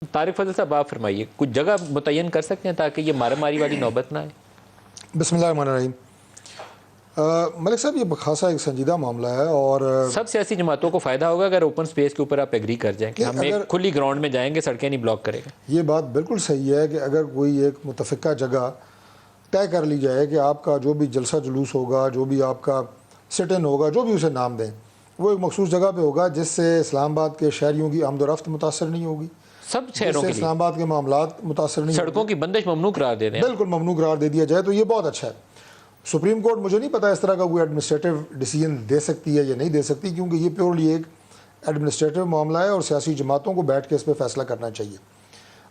طارق فضل صاحب آپ فرمائیے، کچھ جگہ متعین کر سکتے ہیں تاکہ یہ مارا ماری والی نوبت نہ آئے؟ بسم اللہ الرحمن الرحیم۔ ملک صاحب یہ خاصا ایک سنجیدہ معاملہ ہے، اور سب سیاسی جماعتوں کو فائدہ ہوگا اگر اوپن سپیس کے اوپر آپ ایگری کر جائیں کہ ہم ایک کھلی گراؤنڈ میں جائیں گے، سڑکیں نہیں بلاک کریں گے۔ یہ بات بالکل صحیح ہے کہ اگر کوئی ایک متفقہ جگہ طے کر لی جائے کہ آپ کا جو بھی جلسہ جلوس ہوگا، جو بھی آپ کا سٹ ان ہوگا، جو بھی اسے نام دیں، وہ ایک مخصوص جگہ پہ ہوگا جس سے اسلام آباد کے شہریوں کی آمد و رفت متاثر نہیں ہوگی، سب شہروں کے لیے اسلام آباد کے معاملات متاثر نہیں سڑکوں کی بندش ممنوع قرار دے دیں، بالکل ممنوع قرار دے دیا جائے تو یہ بہت اچھا ہے۔ سپریم کورٹ مجھے نہیں پتا اس طرح کا کوئی ایڈمنسٹریٹو ڈیسیجن دے سکتی ہے یا نہیں دے سکتی، کیونکہ یہ پیورلی ایک ایڈمنسٹریٹو معاملہ ہے اور سیاسی جماعتوں کو بیٹھ کے اس پہ فیصلہ کرنا چاہیے۔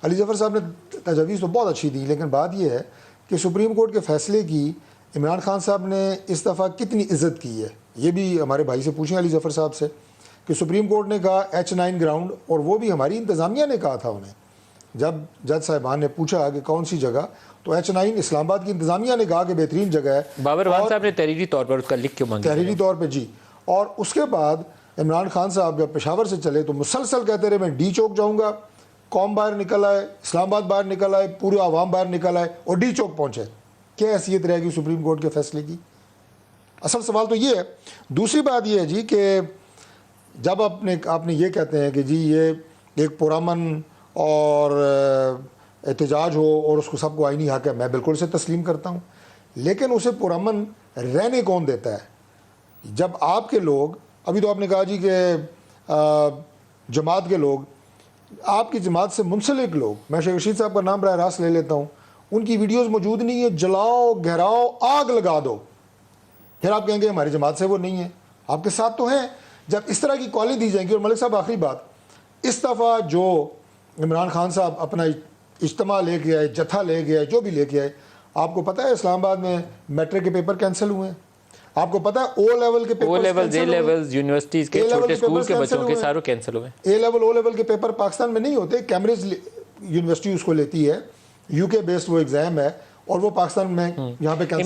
علی ظفر صاحب نے تجاویز تو بہت اچھی دی، لیکن بات یہ ہے کہ سپریم کورٹ کے فیصلے کی عمران خان صاحب نے اس دفعہ کتنی عزت کی ہے، یہ بھی ہمارے بھائی سے پوچھیں علی ظفر صاحب سے، کہ سپریم کورٹ نے کہا H9 گراؤنڈ، اور وہ بھی ہماری انتظامیہ نے کہا تھا انہیں، جب جج صاحبان نے پوچھا کہ کون سی جگہ، تو H9 اسلام آباد کی انتظامیہ نے کہا کہ بہترین جگہ ہے۔ بابر وان صاحب نے تحریری طور پر اس کا لکھ کے مانگا، تحریری طور پہ جی، اور اس کے بعد عمران خان صاحب جب پشاور سے چلے تو مسلسل کہتے رہے میں ڈی چوک جاؤں گا، قوم باہر نکل آئے، اسلام آباد باہر نکل آئے، پورے عوام باہر نکل آئے اور ڈی چوک پہنچے۔ کیا حیثیت رہے گی سپریم کورٹ کے فیصلے کی؟ اصل سوال تو یہ ہے۔ دوسری بات یہ ہے جی کہ جب آپ نے یہ کہتے ہیں کہ جی یہ ایک پرامن اور احتجاج ہو اور اس کو سب کو آئینی حق ہے، میں بالکل سے تسلیم کرتا ہوں، لیکن اسے پرامن رہنے کون دیتا ہے؟ جب آپ کے لوگ، ابھی تو آپ نے کہا جی کہ جماعت کے لوگ، آپ کی جماعت سے منسلک لوگ، میں شیخ رشید صاحب کا نام براہ راست لے لیتا ہوں، ان کی ویڈیوز موجود نہیں ہے، جلاؤ گھراؤ آگ لگا دو، پھر آپ کہیں گے ہماری جماعت سے وہ نہیں ہے، آپ کے ساتھ تو ہیں۔ جب اس طرح کی کالیں دی جائیں گی، اور ملک صاحب آخری بات، اس دفعہ جو عمران خان صاحب اپنا اجتماع لے کے آئے، جتھا لے کے آئے، جو بھی لے کے آئے، آپ کو پتہ ہے اسلام آباد میں میٹرک کے پیپر کینسل ہوئے ہیں، آپ کو پتہ ہے او لیول کے پیپر، او لیول، اے لیول، یونیورسٹیز کے چھوٹے اسکول کے بچوں کے سارے کینسل ہوئے۔ اے لیول او لیول کے پیپر پاکستان میں نہیں ہوتے، کیمبرج یونیورسٹی اس کو لیتی ہے، یو کے بیسڈ وہ ایگزام ہے، اور وہ پاکستان میں یہاں پہ کینسل